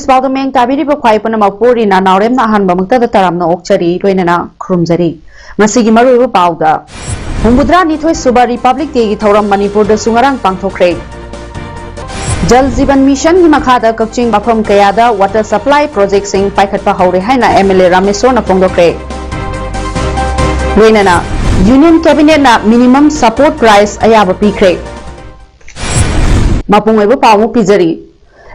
Baldomeng tabiri ba khwai pana mapuri na naurem na han bamukta da taram na okchari roinana khurumjari masigi maru ba pauda Humudra nithoi suba Republic Day gi thoram Manipur da sungarang pangthokre Jal Jeevan Mission gi makhada Kakching mafam kayada water supply project sing paikhatpa haure haina MLA Rameswar na phongdokre roinana Union Cabinet na minimum support price ayaba pikre mapungoi ba pawu pijari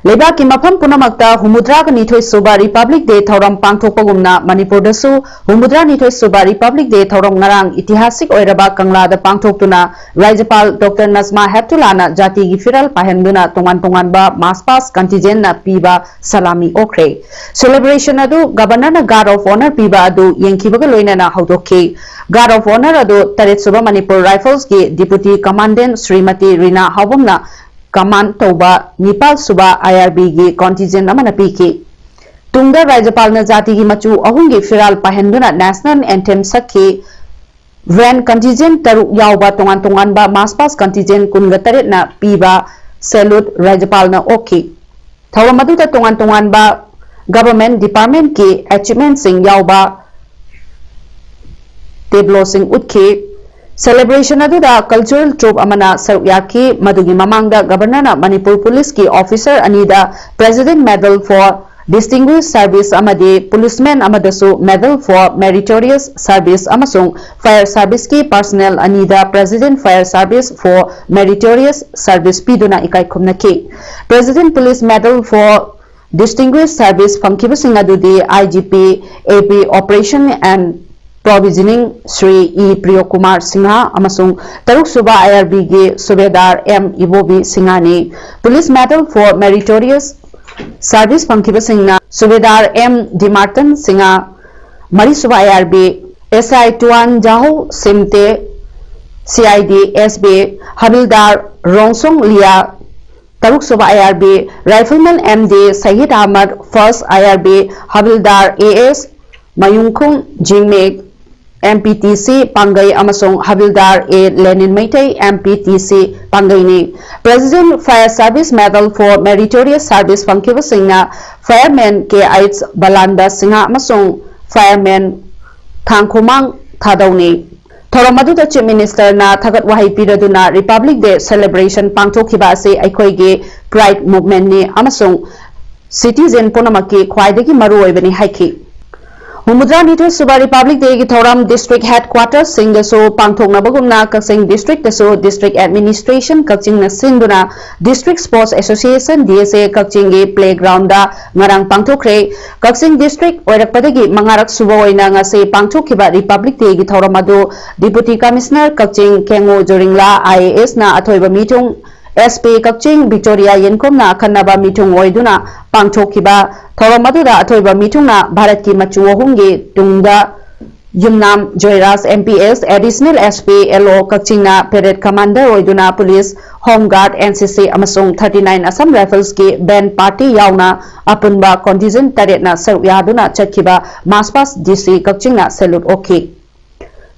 लेबा की मफम पुनमक्ता हुमुद्रा का निथोय सुबा Republic day थौरम पांगथोकपगुमना Manipur दसु हुमुद्रा निथोय सुबा Republic day थौरम ngarang इतिहासिक ओइरबा कंगला दा पांगथोकतुना राज्यपाल doctor Najma हेप्तुलाना जाति की फिरल पाहेंदुना तोंगान तोंगान बा मासपास कंटिजेंट ना पीबा सलामी ओखरे सेलिब्रेशन अदु गवर्नर ना गार्ड ऑफ ऑनर पीबा अदु येंखिबगा लोइनाना हौदोखि गार्ड ऑफ ऑनर अदु तरेत सुबा मणिपुर राइफल्स की डिप्यूटी कमांडेंट श्रीमती रीना हावुमना कमान तौबा निपाल सुबा IRB की कॉन्टिजेंट अमना पीकी तुंगा राज्यपाल न जाति की मचू अहुंगी फिराल पाहेंदुना नेशनल एंथेम सखी वैन कॉन्टिजेंट तरु यावबा तोंगान तोंगान बा मासपास कॉन्टिजेंट कुनगा तरेत ना पीबा सैल्यूट राज्यपाल न ओखी थौरम अदुदा तोंगान तोंगान बा गवर्नमेंट डिपार्टमेंट की अचीवमेंट सिंग यावबा टेब्लो सिंग उतखी सेलिब्रेशन अदुदा कल्चरल ट्रूप अमना सरुयाकी मदुगी ममांगदा गवर्नर मणिपुर पुलिस की ऑफिसर अनीदा president medal for distinguish service अमदी पुलिसमैन अमदसु मेडल फॉर मेरिटोरियस सर्विस अमसुंग फायर सर्विस की पर्सनल अनीदा president fire service for meritorious service पीदुना इकाई खुमनकी president police medal for distinguish service फंकिबसिंग अदुदी IGP AP operation and provisioning Shri E प्रियो कुमार सिंहा अमसुंग तरुक सुबा IRB के सुबेदार M इबोबी सिंहा ने police medal for meritorious service फंकिब सिंह सुबेदार M डिमार्टन सिंहा मरी सुबा IRB SI टुआन जाहो सिमते CID SB हविलदार रोंगसोंग लिया तरुक सुबा IRB राइफलमैन MD सहीद Ahmad first IRB हविलदार AS मयुंगखुंग जिंगमेक MPTC Pangai Amasong Havildar A Lenin Meitei MPTC Pangai ne President Fire Service Medal for Meritorious Service Funkiba Singna Fireman K.I.T. Balanda Singha Amasong Fireman Thangkhumang Thadauni Thoramadu the Chief Minister na Thagat Wahai Piraduna Republic Day Celebration Pangthokiba ase aikhoige Pride Movement ne Amasong Citizen Punamaki Khwaidagi Maru oibani haiki Humudra nithoi suba Republic Day ki thoram district headquarters singdaso pangthoknabagumna Kakching district daso district administration Kakching na sinduna district sports association DSA Kakching gi playground da ngarang pangthokre Kakching district oirakpadagi mangarak suba oina ngase pangthokhiba Republic Day ki thoram adu deputy commissioner Kakching Kengo Joringla IAS na athoiba mitung SP Kakching Victoria Yenkom na khanaba mitung oiduna pangthokhiba thoram aduda athoiba mitung na Bharat ki machu ahumgi tungda Yumnam Joyraj MPS additional SP LO Kakching na parade commander oiduna police home guard NCC amasung 39 Assam Rifles ki band party yauna apunba contingent taret na saruyaduna chakhiba maspas DC Kakching na salute okhi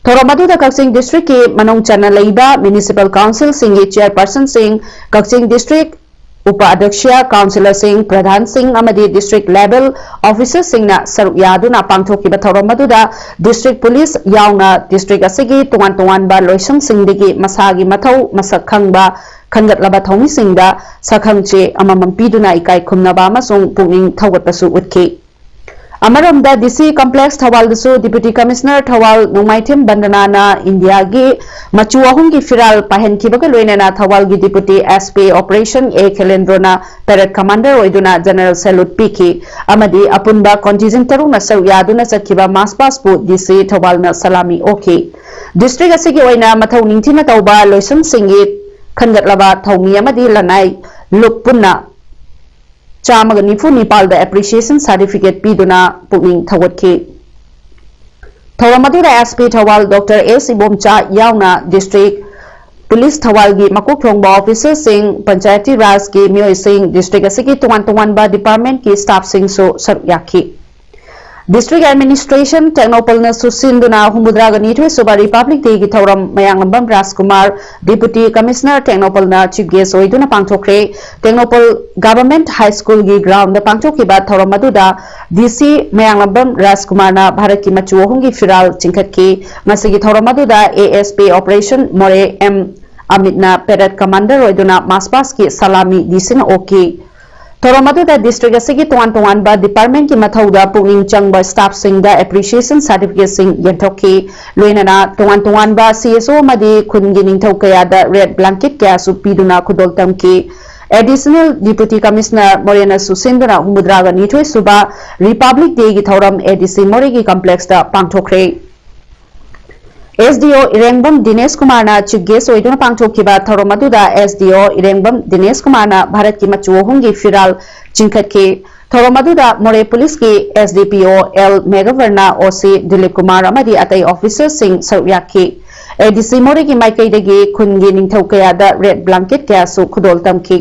Thoramadu da Kakching district ke manong chana leiba municipal council singi chairperson sing Kakching district upadhyakshya councillor sing pradhan sing amadi district level officer sing na saruyaduna pangthokiba thoramadu da district police yauna district asigi tongan tongan ba loisam singdigi masagi mathau masak khangba khangatlaba thomi singda sakhangche amamam piduna ikai khumnaba amasung punging thawgatpasu utki Amaramda DC complex Thawal dasu deputy commissioner Thawal Nongmaithim Bandana India gi machu ahum gi firal pahen kibaga loinana Thawal gi deputy SP operation A Khelendrona parade commander oiduna general salute piki amadi apunba contingent taruna sawyaduna chakhiba maspas pu DC Thawal na salami okay district asigi oina mathau ningthina tauba loisam singi khangatlaba thomi amadi lanai lukpunna 194 appreciation certificate piduna puning thawatki Thawamadu SP Thawal Dr. S. Ibomcha yauna district Police Thawal gi makuk thongba officer sing Panchayati Raj ki miyoi sing district asigi tuan ba department ki staff sing so saryaki District Administration Technopol na susinduna humudra ganitwe suba Republic Day ki thawram mayang lambam Rajkumar Deputy Commissioner Technopol na Chief Guest oiduna pangthokre Technopol Government High School gi ground da pangthokkiba thawram aduda DC mayang lambam Rajkumar na Bharat ki machu ahum gi firal chingkhatki masigi thawram aduda ASP Operation More M Amit na Parade Commander oiduna Maspas ki salami disina oki Thawramadu district asigi tuan ba department ki mathauda puning changba staff sing da appreciation certificate sing yenthoki loinana tuan ba CSO madi khungi ningthau kaya da red blanket kaya su piduna khudol tamki Additional Deputy Commissioner Morena Susindra Humudraga Nithoi Suba Republic Day ki thawram ADC Morigi complex da pangthokre SDO Irengbam Dinesh Kumar na Chief Guest oiduna pangthokkiba thawram aduda SDO Irengbam Dinesh Kumar na Bharat ki machu ahum gi firal chingkhatki thawram aduda More Police ki SDPO L Megavarna OC Dilip Kumar amadi atai officer sing saryaki ADC More ki maikai dagi khungi ningthau kaya da red blanket kaya su khudol tamki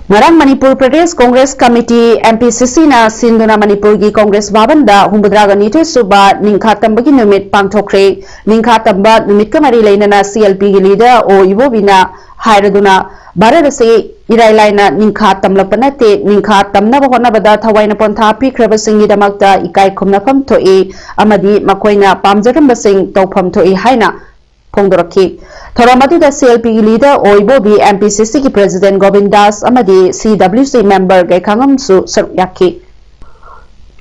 Ngarang Manipur Pradesh Congress Committee MPCC na sinduna Manipur gi Congress Bhavan da humbudraga nithoi suba ningkha tambagi numit pangthokre ningkha tamba numit kamari leinana CLP gi leader o ibobina hairaduna Bharat se irailaina ningkha tamlapanate ningkha tamna bahona bada thawaina pontha pikhraba singi damakta ikai khumnafam thoi amadi makoina pamjaram basing tawpham thoi haina Pongdoraki Thoramadu da CLP leader Oibobi MPCC ki President Govind Das amadi CWC member Gaikangam su saryaki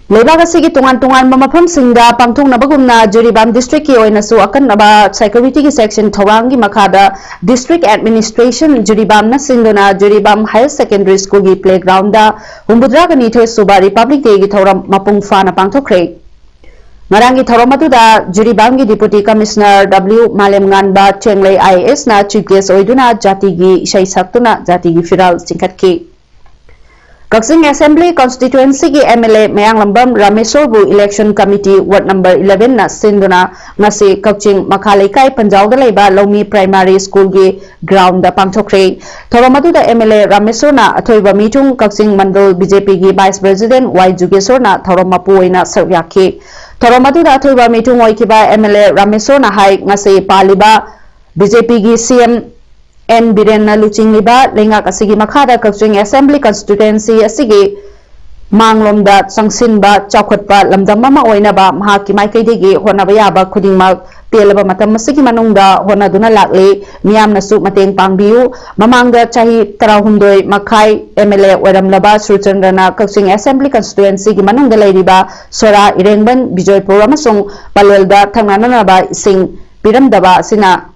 Lebagasi ki tungan mamapam singda pangtung nabagumna Jiribam district ki oina su akan naba security ki section thorangi makada district administration Jiribam na sinduna Jiribam higher secondary school ki playground da humbudra ka nithoi suba Republic Day ki thoram mapung fa na pangthokre Marangi Thawramadu da Jiribam ki Deputy Commissioner W Malem Nganba Chenglei IAS na Chief Guest oiduna jati gi isai saktuna jati gi firal chingkhatki Kaksing Assembly Constituency ki MLA Mayang Lambam Rameswar bu Election Committee Ward number 11 na sinduna ngasi Kakching Makhalaikai Panjau da leiba Lomi Primary School gi ground da pangthokre Thawramadu da MLA Rameswar na athoiba mitung Kakching Mandal BJP gi Vice President Y Jugeswar na Thawramapu oina saryaki Thoramadu da athoiba mitung oikiba MLA Rameswar na hai ngasi paliba BJP gi CM N Biren na luching liba lengak asigi makhada Kakching Assembly Constituency asigi manglomda sangsinba chawkhatpa lamdam ama oinaba mahaki maikaidegi honaba yaba khudingmak pelaba matam asigi manungda honaduna lakle miyamnasu mateng pangbiu mamangda chahi 16 makhai MLA oiramlaba Surchandrana Kakching Assembly Constituency gi manungda leiriba Sora Irengban Bijoypur amasung Palwelda thangnanaba sing piramdaba sina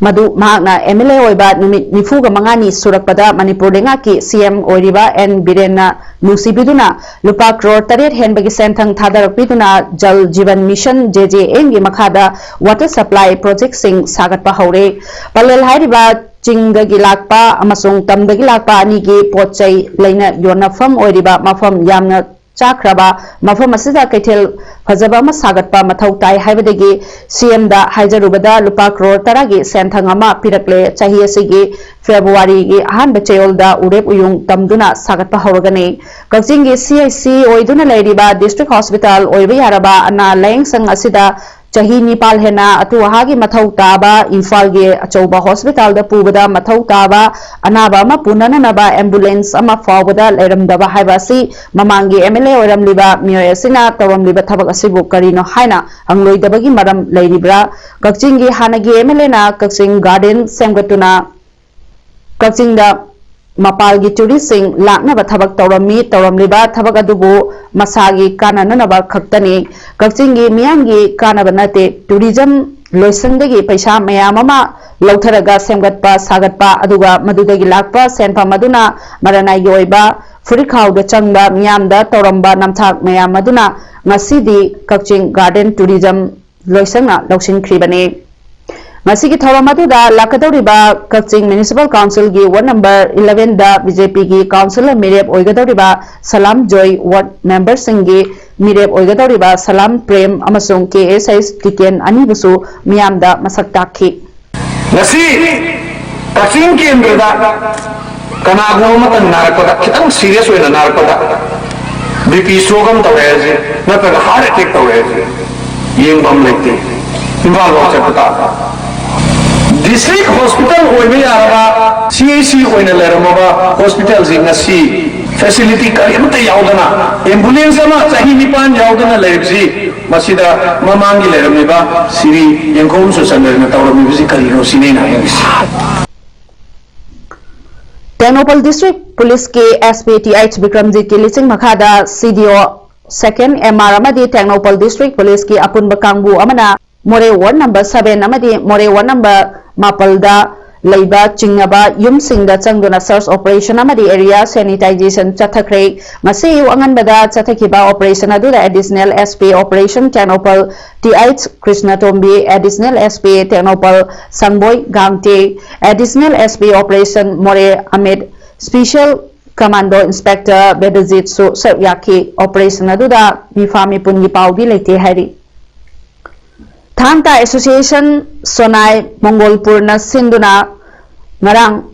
Madu mahakna MLA oiba numit nifuga mangani surakpada Manipur denga ki CM oiriba N Birena nusibiduna lupa crore 8 henbagi senthang thadarakpiduna Jal Jeevan Mission JJM gi makhada water supply project sing sagatpa haure palel hairiba chingdagi lakpa amasung tamdagi lakpa ani gi potchai leina yonafam oiriba mafam yamna chakraba mafam asida kaithel fajaba ma sagatpa mathau tai haibadagi CM da haijarubada lupa crore 10 gi senthang ama pirakle chahi asigi February gi ahan bachayol da urep uyung tamduna sagatpa horagani Kakching gi CIC oiduna leiriba district hospital oiba yaraba ana laing sang asida chahi nipal hena atu ahagi mathau taba Imphal gi achauba hospital da pubada mathau taba anaba ma punana naba ambulance ama fawada leiramdaba haibasi mamangi MLA oiramliba miyoy asina tawamliba thabak asibu karino haina angloidabagi maram leiribra Kakching gi hanagi MLA na Kakching garden semgatuna Kakching da Mapalgi touristing lakna ba thabak tawramliba thabak adubu masagi kananaba khaktani Kakching gi miyangi kanaba nate tourism loisangdagi paisa mayam ama lautharaga semgatpa sagatpa aduga madudagi lakpa senpa maduna maranai yoiba furikhau da changba miyamda tawramba namthak mayam maduna ngasidi Kakching garden tourism loisangna lausin khribani Masigi Thoramatuda Lakadoriba Kaching Municipal Council gi ward number 11 da BJP gi councillor Mirep Oigadoriba Salam Joy ward member Singi Mirep Oigadoriba Salam Prem amasung KSS Tiken Anibusu Miyamda Masak Takhi. Nasi Kaching Kendra Kanagno Matan Narkoda Kitang serious with a narcoda BP Sogam Tawezi not a heart attack Tawezi Ying Bamleti involved Chapata. District Hospital होने आरा CAC होने ले रहा होगा hospital जिंगसी facility करी हम तो यावदना ambulance में सही निपान यावदना लेब्जी मसीदा ममांगी ले रहा होगा सिरी यंगों से संदर्भ में ताऊ लोग भी करी हो सिने ना यंगसी Technopal District Police के SP TH Bikramjit की लिसिंग मखादा CDO second MR अमदी Technopal District Police की अपुन बकांगबू अमना More ward number 7 amadi more ward number Mapalda Leiba Chingaba Yum Singda Changduna search operation amadi area sanitization chathakre masi angan bada chathakiba operation adu additional SP operation Technopal TH Krishna Tombi additional SP Technopal Sangboy Gangte additional SP operation More Ahmed special Commando Inspector Bedazit Su Saryaki operation adu mifami pungi paudi lete hari Thangta Association Sonai Mongolpur na Sinduna Ngarang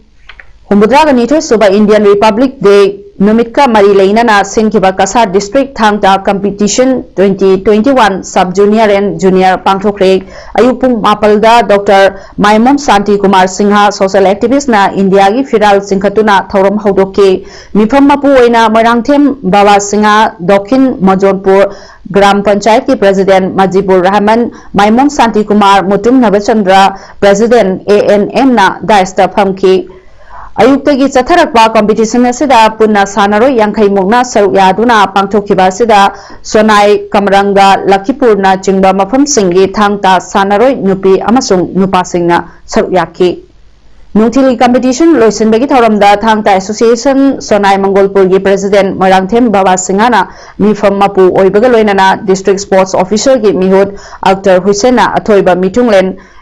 Humbudraga Nito Suba Indian Republic Day Numitka Marilaina na Sinkiba Kasar District Thangta Competition 2021 Sub Junior and Junior Pangthokre Ayupung Mapalda Dr. Maimon Santi Kumar Singha Social Activist na India gi Firal Singkhatuna Thorom Hodoke Mifam Mapu Oina Marangthem Bawa Singha Dokin Majonpur Gram Panchayat ki President Majibur Rahman Maimon Santi Kumar Mutum Navachandra President ANM na Daista Phamki Ayuktagi Chatharakpa competition asida punna sanaro yankhai mukna saruk yaduna pangthokhiba asida Sonai Kamranga Lakipur na chingba mafam singi thangta sanaroi nupi amasung nupa singna saruk yaki Nuthili competition loisinbagi thoramda thangta association Sonai Mongolpur gi president Marangthem Bawa Singana mifam mapu oibaga loinana district sports officer gi mihut Akhtar Husaina athoiba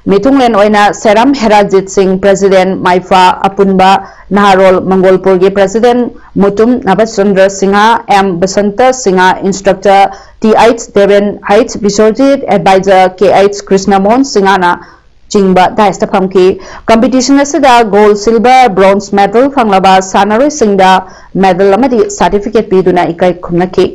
Mitunglen oina Seram Herajit Singh President Maifa Apunba Naharol Mongolpur gi President Mutum Nabachandra Singha M Basanta Singha Instructor TH Deven H Bisorjit Advisor KH Krishnamon Singhana Chingba Daista Phamki competition asida gold silver bronze medal phanglaba sanaroi singda medal amadi certificate piduna ikai khumnaki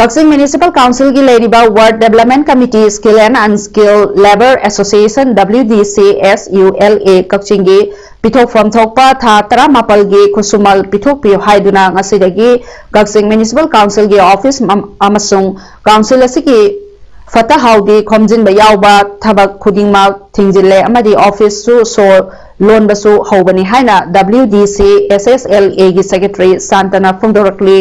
Kaching Municipal Council gi Leriba Ward Development Committee Skill and Unskilled Labor Association WDCSULA Kaching gi Pithok from Thokpa Tha Tara Mapal gi Kusumal Pithok Pi Haiduna ngasidagi Kaching Municipal Council gi office amasung council asigi Fata Haudi Komjin Bayauba Tabak Kudingma Tingjile Amadi Office Su So Loan Basu Haubani Haina WDCSSLA gi Secretary Santana Fundorakli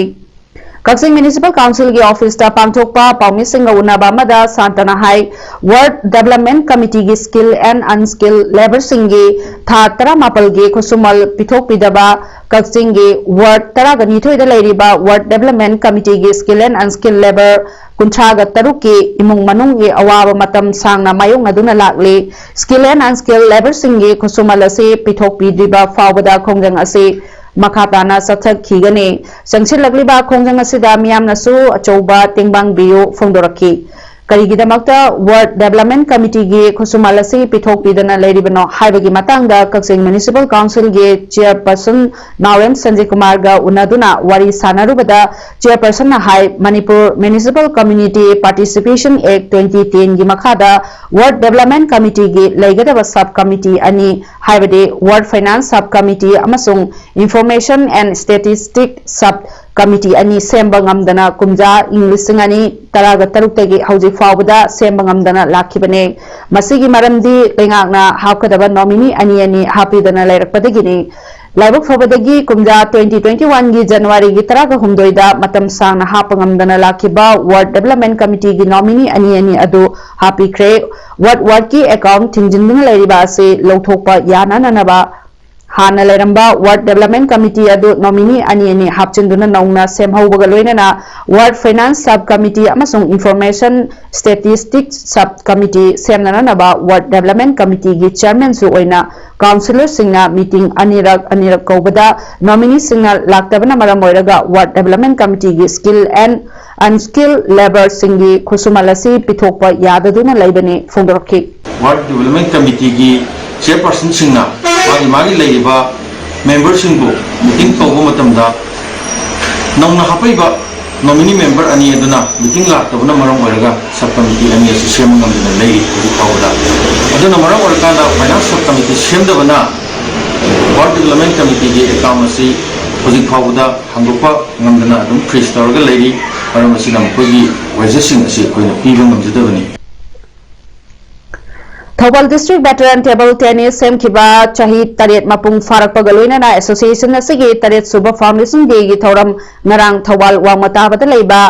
Kaching Municipal Council gi office ta pangthokpa Paumi Singha unaba mada Santana Hai Ward Development Committee gi skill and unskilled labor singi tha tara mapal gi khusumal pithok pidaba Kaching gi Ward taraga nithoi da leiriba Ward Development Committee gi skill and unskilled labor kuntraga taruki imung manung gi awaba matam sangna mayong aduna lakli skill and unskilled labor singi khusumal ase pithok pidriba fawada khongjang ase Makatana Sathak Kigane, Sanction Lagliba Kongang Asida Miamnasu, Achoba, Tingbang Bio, Fondoraki. Karigidamakta Ward Development Committee gi Kusumalasi Pithok Pidana Leribano Haibagi Matanga Kaching Municipal Council gi Chairperson Naurem Sanjay Kumar ga Unaduna Wari Sanarubada Chairperson na Hai Manipur Municipal Community Participation Act 2010 gi Makhada Ward Development Committee gi Laigadaba Subcommittee Ani Haibade Ward Finance Subcommittee Amasung Information and Statistics Subcommittee Ani Sembangamdana Kumja English Ani Taraga Tarutagi Hauji Fawada Sembangamdana Lakibane Masigi Maramdi Lengagna Hakadaba Nomini Ani Hapidana Lerpadagini Labuk Fabadagi Kumja 2021 gi January gi Taraga Humdoida Matam Sang Hapangamdana Lakiba Ward Development Committee gi Nomini Ani Adu Happy Craig Ward ki account Tingjinding Leriba se Lotokpa Yana Nanaba हाना लेरंबा ward development committee अदु nominee अनि हापचिंदुना नौना सेमहौबगा लोइनाना ward finance sub committee अमसुंग information statistics sub committee सेमनानबा वार्ड डेवलपमेंट कमिटी गी चेयरमैन सु ओइना काउंसिलर सिंगना मीटिंग अनिरक कौबदा नॉमिनी सिंगना लाक्तबना मरम ओइरगा वार्ड डेवलपमेंट कमिटी गी स्किल एंड अनस्किल लेबर सिंगी खुसुमलसी पिथोकपा याददुना लैबने फोंदरखि वार्ड डेवलपमेंट कमिटी की चेयरपर्सन सिंगना मागी लेबा मेंबर सिंगो मीटिंग तौबो मतमदा नौना हापैबा नॉमिनी मेंबर अनि अदुना मीटिंग लाक्तबना मरम ओइरगा सब कमिटी अनि असि सेम ngамदना लेई हुजि फावदा अदुना मरम ओइरकाना finance sub committee सेमदबना ward development committee की अकाउंट असि हुजि फावदा हांगोपा ngамदना अदुम फ्रीज तौरगा लेई मरम असि नमकोगी वाइजेसिंग असि कोइना पीबा ngамजदबनी Thoubal district veteran table tennis सेमखिबा चाही तरेत मपुंग फारकपगा लोइनाना एसोसिएशन असिगी तरेत सुबा फाउंडेशन डे गी थौरम ngarang थौबल वांगमताबदा लेबा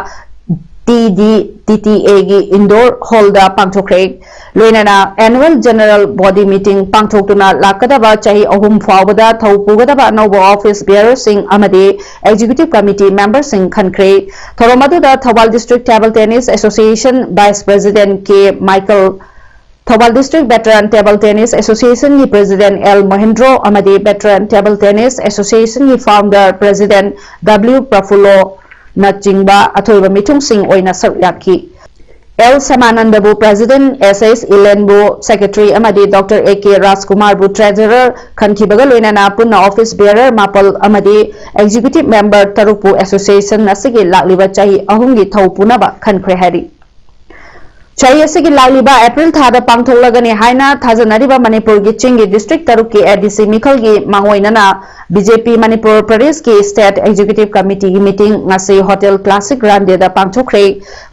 TDTTA गी इंडोर हॉल दा पांगथोखरे लोइनाना एनुअल जनरल बॉडी मीटिंग पांगथोक्तुना लाकदबा चाही अहुम फावबदा थौपुगदबा अनौबा ऑफिस बेयरर सिंह अमदे एग्जीक्यूटिव कमिटी मेंबर सिंह खनखरे थौरमदुदा Thoubal district table tennis association vice president K Michael Thoubal district veteran table tennis association की प्रेसिडेंट एल महेंद्रो अमदे वेटरन टेबल टेनिस एसोसिएशन की फाउंडर प्रेसिडेंट W प्रफुल्लो नचिंगबा अथोइबा मिथुंग सिंह ओइना सरुयाकी एल समानंदबु प्रेसिडेंट SS इलेनबु सेक्रेटरी अमदे डॉक्टर AK राजकुमार बु ट्रेजरर खनखिबगा लोइनाना पुन्ना ऑफिस बेयरर मापल अमदे एग्जीक्यूटिव मेंबर तरुपु एसोसिएशन असिगे लाक्लिबा चाही अहुंगी थौपुनबा खनखरे हारी चाही असिगी लाक्लिबा अप्रैल थादा पांगथोलगने हाइना थाजनरिबा मणिपुर की चिंगी डिस्ट्रिक्ट तरुक की ADC मिखल की मांगोइनना BJP मणिपुर प्रदेश की स्टेट एग्जीक्यूटिव कमिटी की meeting ngasi hotel classic grande दा पांगथोखरे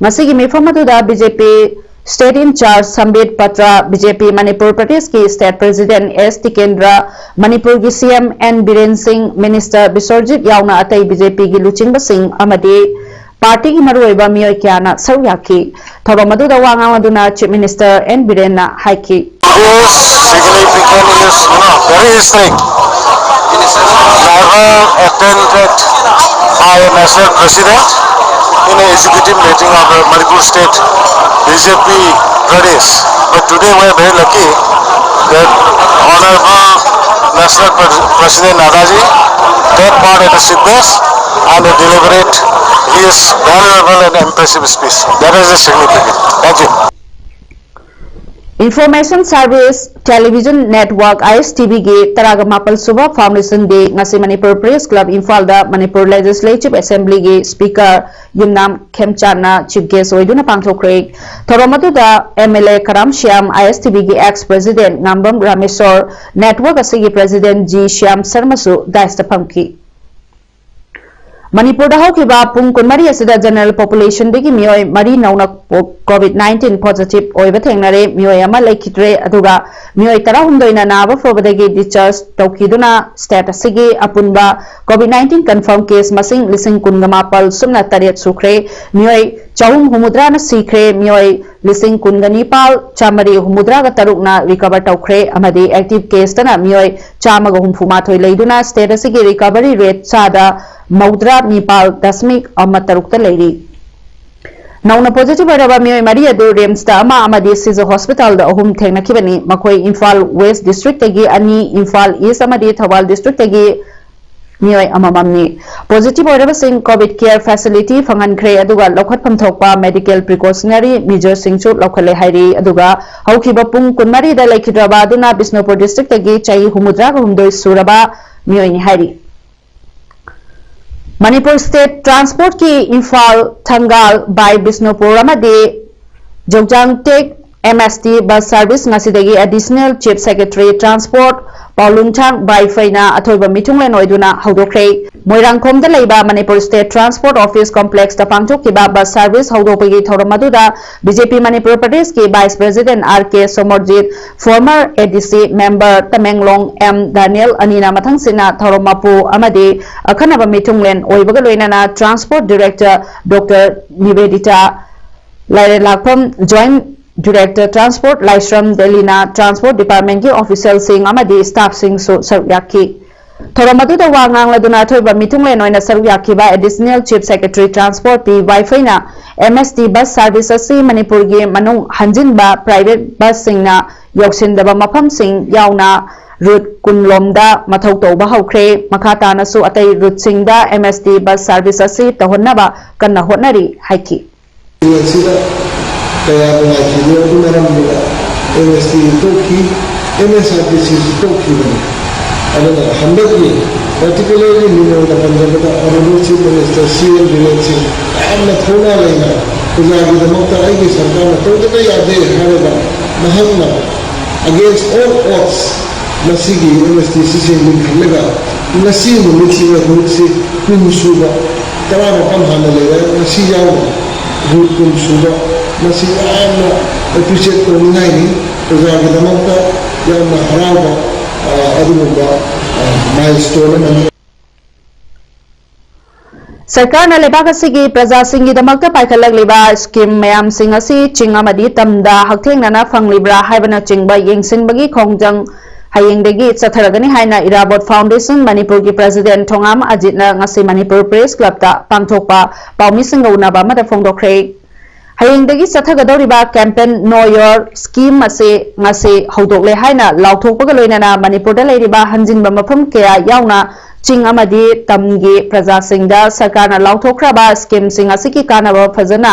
ngasi की मिफम अदुदा BJP state in-charge Sambit Patra BJP Manipur Pradesh की state president S Tikendra Manipur की CM N Biren Singh minister Biswajit यावना अतई BJP की लुचिंग सिंह अमदे पार्टी की मरुइबा मियोय क्याना सरुयाकी थौरम अदुदा वांगामदुना चीफ मिनिस्टर N बीरेन हाइकी This significant is very historic. Never attended by a national president in an executive meeting of the Manipur State BJP Pradesh. But today we are very lucky that Honorable National President Nadaji took part at the Siddas and delivered his valuable and impressive speech. That is significant. Thank you. Information Service Television Network ISTV गे तराग मापल सुबह foundation day ngasi Manipur Press Club Imphal da Manipur Legislative Assembly गे speaker Yumnam खेमचाना chief guest ओइदुना पांगथोखरे थोरमदु दा MLA कराम श्याम ISTV गे ex president Nambam Rameshwar network असिगी प्रेसिडेंट G श्याम शर्मासु दायस्ता फमकी मणिपुर हौखिबा पुंग कुनमरी असिदा जनरल पॉपुलेशन देगी मियोय मरी नौना COVID-19 पॉजिटिव ओइबा थेंगनारे मियोय अमा लेखित्रे अदुगा मियोय 13 नाबा फोबदगी डिस्चार्ज तौखिदुना स्टेट असिगी अपुनबा COVID-19 कंफर्म केस मसिंग लिसिंग कुनगमापल सुमना तरेत सुखरे मियोय चाहुम हुमुद्रा न सीखरे मियोय लिसिंग कुनगनीपाल चामरी हुमुद्रा ग तरुकना रिकवर तौखरे अमदी एक्टिव केस तना मियोय चामग हुमफुमाथोय लेदुना स्टेट असिगी रिकवरी रेट सादा मौद्रा निपाल दशमिक अमा तरुकता लेरी नौना पॉजिटिव होरबा मियोय मरी अदु रेम्स दा अमा अमदी सिजो हॉस्पिटल दा अहुम थेंगनाखिबनी मखोय इम्फाल वेस्ट डिस्ट्रिक्ट तगी अनि इम्फाल ईस्ट अमदी थौबाल डिस्ट्रिक्ट तगी मियोय अमाममनी पॉजिटिव होरबा सिंह कोविड केयर फैसिलिटी फंगनख्रे अदुगा लौखतफम थोकपा मेडिकल प्रिकॉशनरी मेजर सिंगसु लौखले हाइरी अदुगा हौखिबा पुंग कुनमरी दा लेखिद्रबा अदुना बिष्णुपुर डिस्ट्रिक्ट तगी चाही हुमुद्रा हुमदोय सुरबा मियोय हाइरी मणिपुर स्टेट ट्रांसपोर्ट की इम्फाल थंगाल बाय बिष्णुपुर अमदे जोगजांगटेक MST बस सर्विस ngasiदगी एडिशनल चीफ सेक्रेटरी ट्रांसपोर्ट पाउलुंथांग बाइफैना अथोइबा मिथुंगलेन ओइदुना हौदोखरे मोइरांगखोमदा लेबा Manipur state transport office complex दा पांगथोकिबा बस सर्विस हौदोपगी थौरम अदुदा बीजेपी मणिपुर प्रदेश की vice president RK Somarjit former ADC member Tamenglong M Daniel अनीना मथंगसिना थौरम मपु अमदे अखनबा मिथुंगलेन ओइबगा लोइनाना ट्रांसपोर्ट डायरेक्टर डॉक्टर निवेदिता लाइरे लाखम जॉइंट डायरेक्टर ट्रांसपोर्ट लाइश्रम दिल्लीना ट्रांसपोर्ट डिपार्टमेंट के ऑफिसर सिंह अमदी स्टाफ सिंह सरुयाकी थोरम अदुदा वा ngangladu thoiba mitunglen oina saruk yakiba additional chief secretary transport p wifi na MST bus service asi manipur gi manung hanjinba private bus singna yoksindaba mafam sing yauna route kunlomda mathau toba haukhre makata na su atai route singda MST bus service asi tahonnaba kanna honari haiki sida kaya nga kiyo dunaram nila MST toki MSRTC toki adana handaki particularly nino da panjabata honorable chief minister CM Viren Singh amna thona leina pujagi da mokta aigi sarkar na tawda yade haraba mahangna against all odds nasigi MST system lega nasi mumisi wa rutsi kunsuba tawara panhana lega nasi yaw rut kunsuba nasi amna appreciate ko ngai ni pujagi da mokta yamna haraba adumuba milestone सरकार ने लेबाक असिगी प्रजा सिंगी दमकता पाइखलगलिबा scheme मयाम सिंग असि चिंगामदि तमदा हक्थेंगना फंगलिब्रा हाइबना चिंगबा येंसिनबगी खोंजंग हायेंगदगी चथरगनी हाइना इराबोट foundation Manipur की president Thongam अजितना ngasi Manipur press club ता पांगथोकपा पाउमिसिंग उनाबा मदा फोंगदोखरे हायेंगदगी चथगदौरिबा कैंपेन नो योर स्कीम असे ngasi हौदोकले हाइना लाउथोकपगा लोइनाना मणिपुर दा लेरिबा हंजिनबा मफम कया यावना चिंग अमदी तमगी प्रजा सिंगदा सरकार लाउथोख्रबा स्कीम सिंग असकी कानबा फजना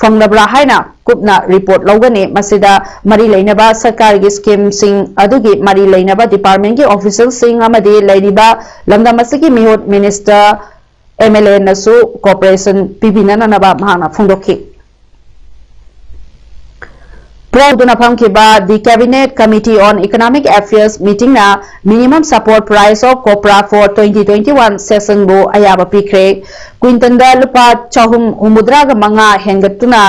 फंगलब्रा हाइना कुपना रिपोर्ट लौगने मसिदा मरी लेनबा सरकार की स्कीम सिंग अदुगी मरी लेनबा डिपार्टमेंट की ऑफिसर सिंग अमदी लेरिबा लमदम असकी मिहोट मिनिस्टर MLA नसु कोऑपरेशन पिबिननबा महाना फंगदोखि The Cabinet Committee on Economic Affairs meeting na minimum support price of copra for 2021 session bo ayaba pikre quinton da lupa chahum umudra ga manga hengatuna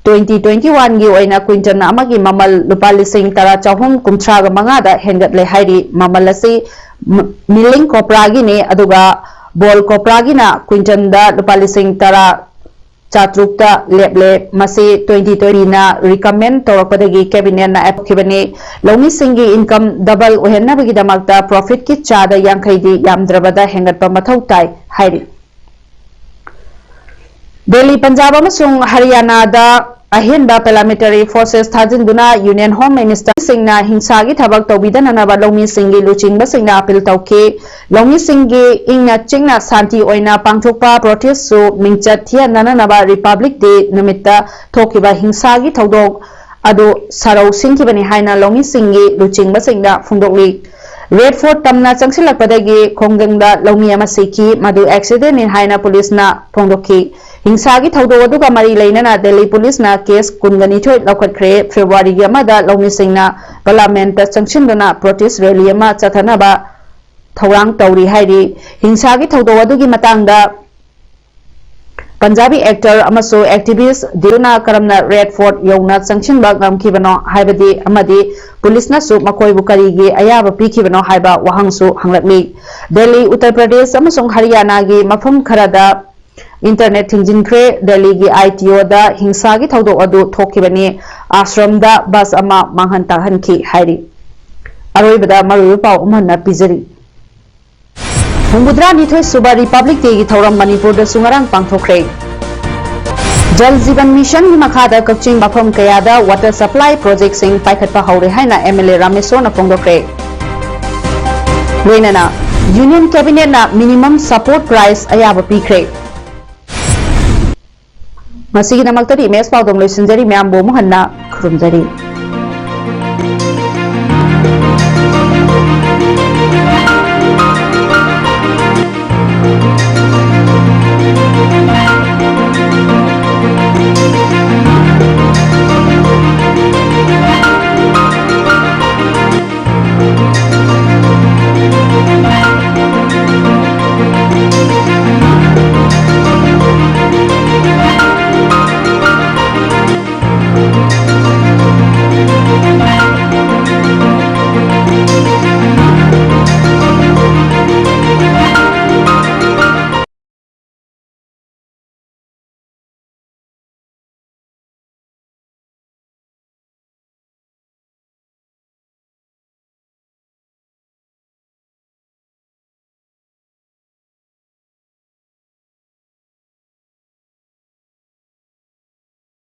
2021 gi oina quinton amagi mamal lupa lising tara chahum kumthra ga manga da hengatle hairi mamal asi milling copra gi ne aduga bol copra gi na quinton da lupa lising tara चात्रुक्ता लेबले मसे 2020 ना recommend तौरपदगी cabinet ना एप्खिबने लौमी सिंगी income double ओहेन्नबगी दमकता profit की चादा यांखैदी यामद्रबदा हेंगतपा मथौ ताई हाइरि दिल्ली पंजाब अमसुंग हरियाणा दा अहेनबा parliamentary forces थाजिनदुना union home minister सिंगना हिंसागी थबक तौबिदननबा लौमी सिंगी लुचिंगबा सिंगना अपील तौखे लौमी सिंगी इंगना चिंगना शांति ओइना पांगथोकपा प्रोटेस्ट सु मिंगचत थियनननबा रिपब्लिक डे निमित्ता थोकिबा हिंसागी थौदोक अदो सरौ सिंखिबनि हाइना लौमी सिंगी लुचिंगबा सिंगना फुंदोकली रेड फोर्ट तमना चंगसिलकपदगी खोंगदंगदा लौमी अमा सिखी मदु एक्सीडेंट नि हाइना पुलिसना फोंदोखी हिंसागी थौदो अदुगा मरी लेनना दिल्ली पुलिस ना केस कुनगनिथोय लौखटख्रे फेब्रुआरी गी अमदा लौमी सिंगना पार्लियामेंट चंगसिनदना प्रोटेस्ट रैली अमा चथनबा थौरांग तौरी हाइरि हिंसागी थौदो अदुगी मतंगदा पंजाबी एक्टर अमसो एक्टिविस्ट दिरुना करमना रेड फोर्ट यौना चंगसिनबा गमखिबनो हाइबदी अमदी पुलिसना सु मकोयबु करिगी अयाबा पिखिबनो हाइबा वहंसु हंगलकली दिल्ली उत्तर प्रदेश अमसों हरियाणा गी मफम खरादा इंटरनेट थिंजिनख्रे दिल्ली की ITO दा हिंसा की थौदो अदु थोखिबनी आश्रम दा बस अमा मांहन ताहनखि हाइरि अरोइबदा मरुय पाउ उमहना पिजरी हुमुद्रा निथोय सुबा रिपब्लिक डे की थौरम मणिपुर दा सुंगरंग पांगथोख्रे जल जीवन मिशन की मखादा कक्चिंग मफम कयादा वाटर सप्लाई प्रोजेक्ट सिंग पाइखतपा हौरे हाइना MLA रामेश्वर ना फोंगदोख्रे लोइनाना यूनियन कैबिनेट ना मिनिमम सपोर्ट प्राइस अयाब पीख्रे मसीगी नमक्तरी इमेज पाउदों लोइसिनजरी म्याम बो मोहन्ना खुरुमजरी।